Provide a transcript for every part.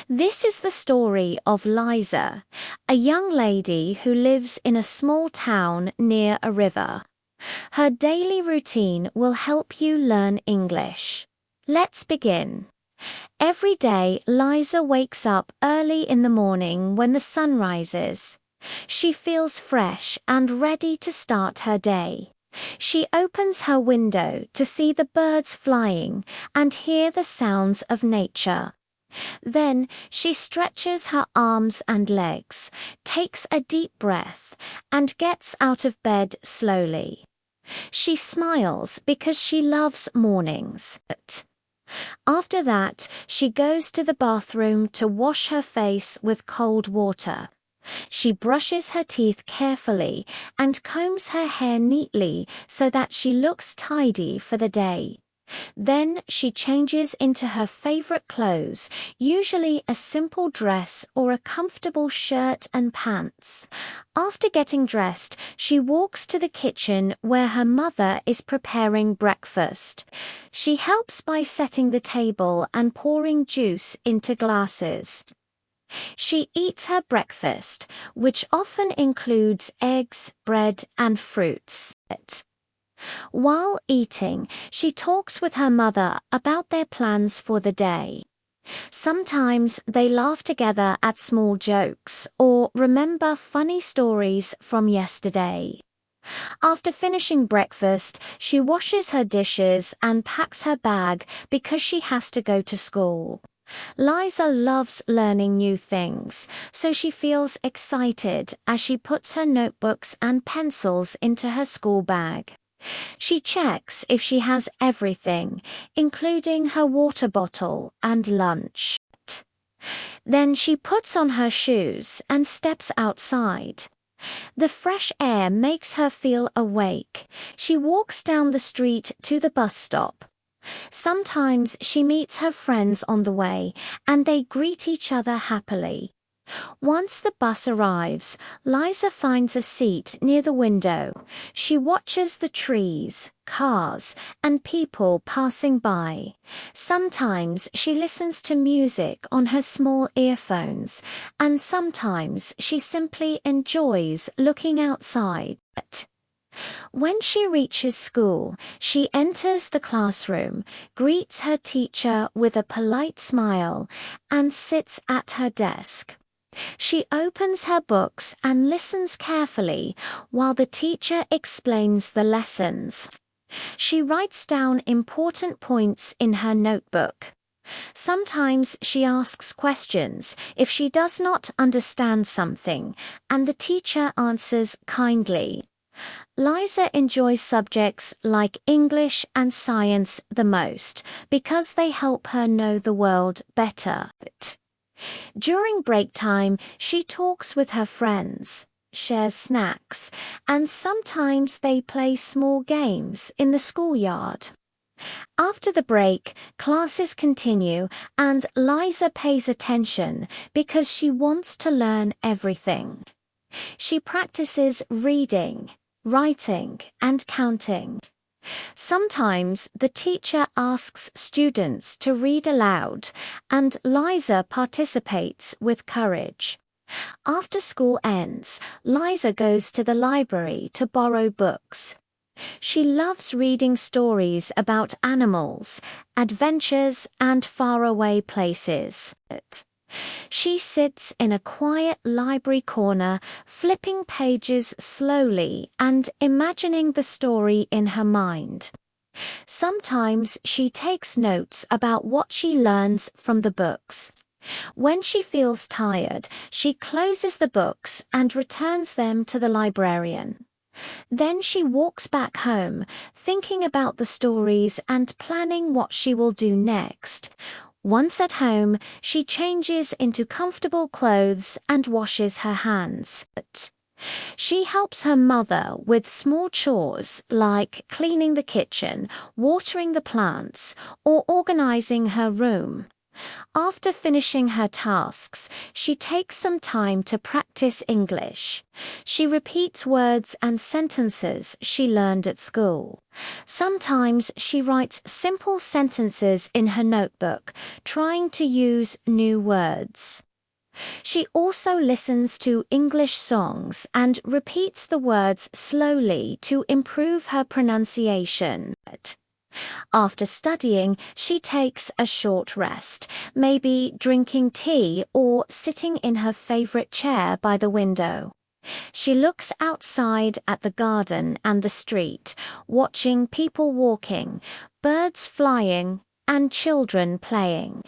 This is the story of Liza, a young lady who lives in a small town near a river. Her daily routine will help you learn English. Let's begin. Every day, Liza wakes up early in the morning when the sun rises. She feels fresh and ready to start her day. She opens her window to see the birds flying and hear the sounds of nature. Then she stretches her arms and legs, takes a deep breath, and gets out of bed slowly. She smiles because she loves mornings. After that, she goes to the bathroom to wash her face with cold water. She brushes her teeth carefully and combs her hair neatly so that she looks tidy for the day. Then she changes into her favorite clothes, usually a simple dress or a comfortable shirt and pants. After getting dressed, she walks to the kitchen where her mother is preparing breakfast. She helps by setting the table and pouring juice into glasses. She eats her breakfast, which often includes eggs, bread, and fruits. While eating, she talks with her mother about their plans for the day. Sometimes they laugh together at small jokes or remember funny stories from yesterday. After finishing breakfast, she washes her dishes and packs her bag because she has to go to school. Liza loves learning new things, so she feels excited as she puts her notebooks and pencils into her school bag. She checks if she has everything, including her water bottle and lunch. Then she puts on her shoes and steps outside. The fresh air makes her feel awake. She walks down the street to the bus stop. Sometimes she meets her friends on the way, and they greet each other happily. Once the bus arrives, Liza finds a seat near the window. She watches the trees, cars, and people passing by. Sometimes she listens to music on her small earphones, and sometimes she simply enjoys looking outside. When she reaches school, she enters the classroom, greets her teacher with a polite smile, and sits at her desk. She opens her books and listens carefully while the teacher explains the lessons. She writes down important points in her notebook. Sometimes she asks questions if she does not understand something, and the teacher answers kindly. Liza enjoys subjects like English and science the most because they help her know the world better. During break time, she talks with her friends, shares snacks, and sometimes they play small games in the schoolyard. After the break, classes continue and Liza pays attention because she wants to learn everything. She practices reading, writing, and counting. Sometimes the teacher asks students to read aloud, and Liza participates with courage. After school ends, Liza goes to the library to borrow books. She loves reading stories about animals, adventures, and faraway places. She sits in a quiet library corner, flipping pages slowly and imagining the story in her mind. Sometimes she takes notes about what she learns from the books. When she feels tired, she closes the books and returns them to the librarian. Then she walks back home, thinking about the stories and planning what she will do next. Once at home, she changes into comfortable clothes and washes her hands. She helps her mother with small chores like cleaning the kitchen, watering the plants, or organizing her room. After finishing her tasks, she takes some time to practice English. She repeats words and sentences she learned at school. Sometimes she writes simple sentences in her notebook, trying to use new words. She also listens to English songs and repeats the words slowly to improve her pronunciation. After studying, she takes a short rest, maybe drinking tea or sitting in her favorite chair by the window. She looks outside at the garden and the street, watching people walking, birds flying, and children playing.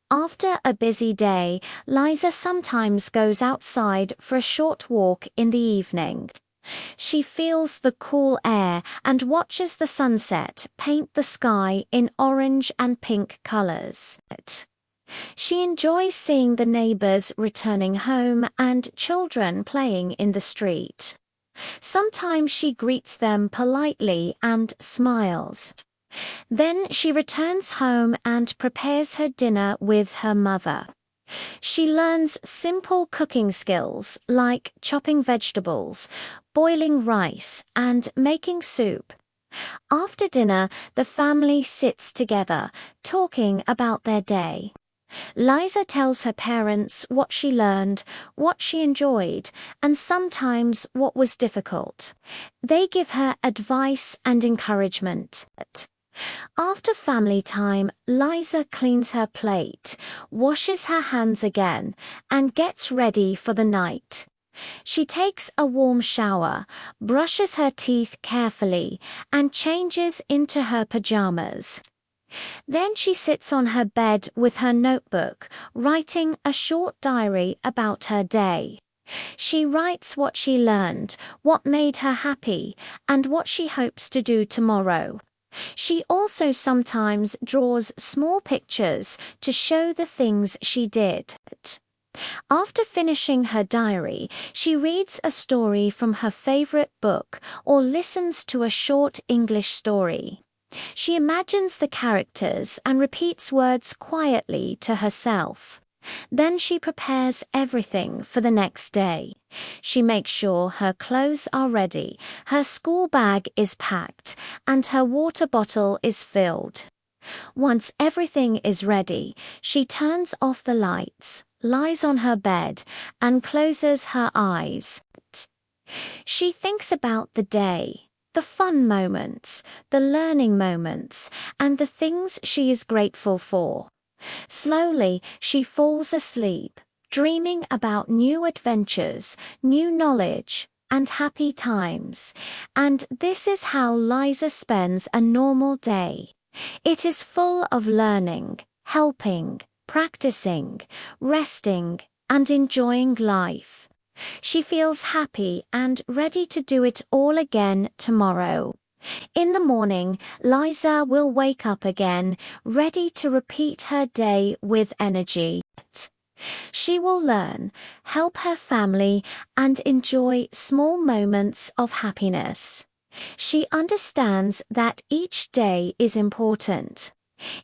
After a busy day, Liza sometimes goes outside for a short walk in the evening. She feels the cool air and watches the sunset paint the sky in orange and pink colors. She enjoys seeing the neighbors returning home and children playing in the street. Sometimes she greets them politely and smiles. Then she returns home and prepares her dinner with her mother. She learns simple cooking skills like chopping vegetables, boiling rice, and making soup. After dinner, the family sits together, talking about their day. Liza tells her parents what she learned, what she enjoyed, and sometimes what was difficult. They give her advice and encouragement. After family time, Liza cleans her plate, washes her hands again, and gets ready for the night. She takes a warm shower, brushes her teeth carefully, and changes into her pajamas. Then she sits on her bed with her notebook, writing a short diary about her day. She writes what she learned, what made her happy, and what she hopes to do tomorrow. She also sometimes draws small pictures to show the things she did. After finishing her diary, she reads a story from her favorite book or listens to a short English story. She imagines the characters and repeats words quietly to herself. Then she prepares everything for the next day. She makes sure her clothes are ready, her school bag is packed, and her water bottle is filled. Once everything is ready, she turns off the lights, lies on her bed, and closes her eyes. She thinks about the day, the fun moments, the learning moments, and the things she is grateful for. Slowly, she falls asleep, dreaming about new adventures, new knowledge, and happy times. And this is how Liza spends a normal day. It is full of learning, helping, practicing, resting, and enjoying life. She feels happy and ready to do it all again tomorrow. In the morning, Liza will wake up again, ready to repeat her day with energy. She will learn, help her family, and enjoy small moments of happiness. She understands that each day is important.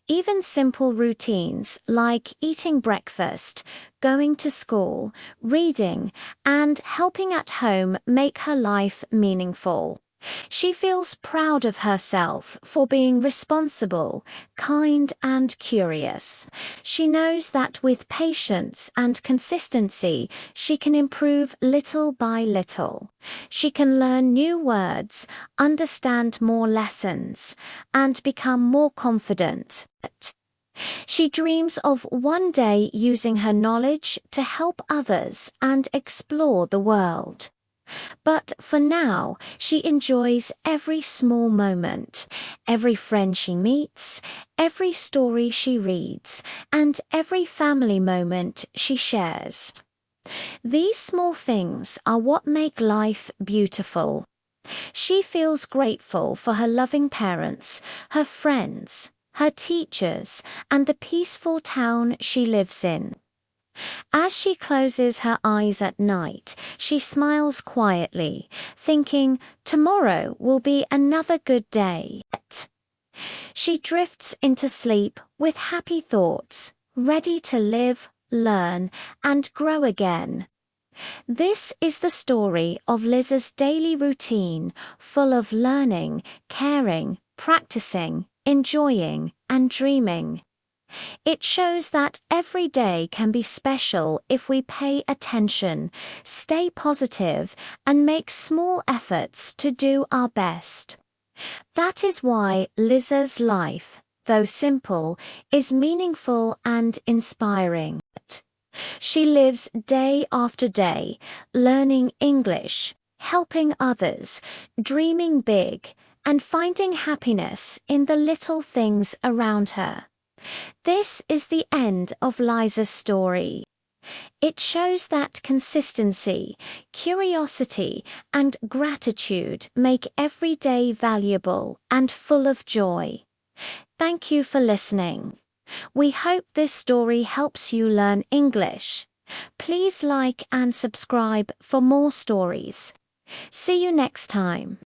Even simple routines like eating breakfast, going to school, reading, and helping at home make her life meaningful. She feels proud of herself for being responsible, kind, and curious. She knows that with patience and consistency, she can improve little by little. She can learn new words, understand more lessons, and become more confident. She dreams of one day using her knowledge to help others and explore the world. But for now, she enjoys every small moment, every friend she meets, every story she reads, and every family moment she shares. These small things are what make life beautiful. She feels grateful for her loving parents, her friends, her teachers, and the peaceful town she lives in. As she closes her eyes at night, she smiles quietly, thinking tomorrow will be another good day. She drifts into sleep with happy thoughts, ready to live, learn, and grow again. This is the story of Liz's daily routine, full of learning, caring, practicing, enjoying, and dreaming. It shows that every day can be special if we pay attention, stay positive, and make small efforts to do our best. That is why Liza's life, though simple, is meaningful and inspiring. She lives day after day, learning English, helping others, dreaming big, and finding happiness in the little things around her. This is the end of Liza's story. It shows that consistency, curiosity, and gratitude make every day valuable and full of joy. Thank you for listening. We hope this story helps you learn English. Please like and subscribe for more stories. See you next time.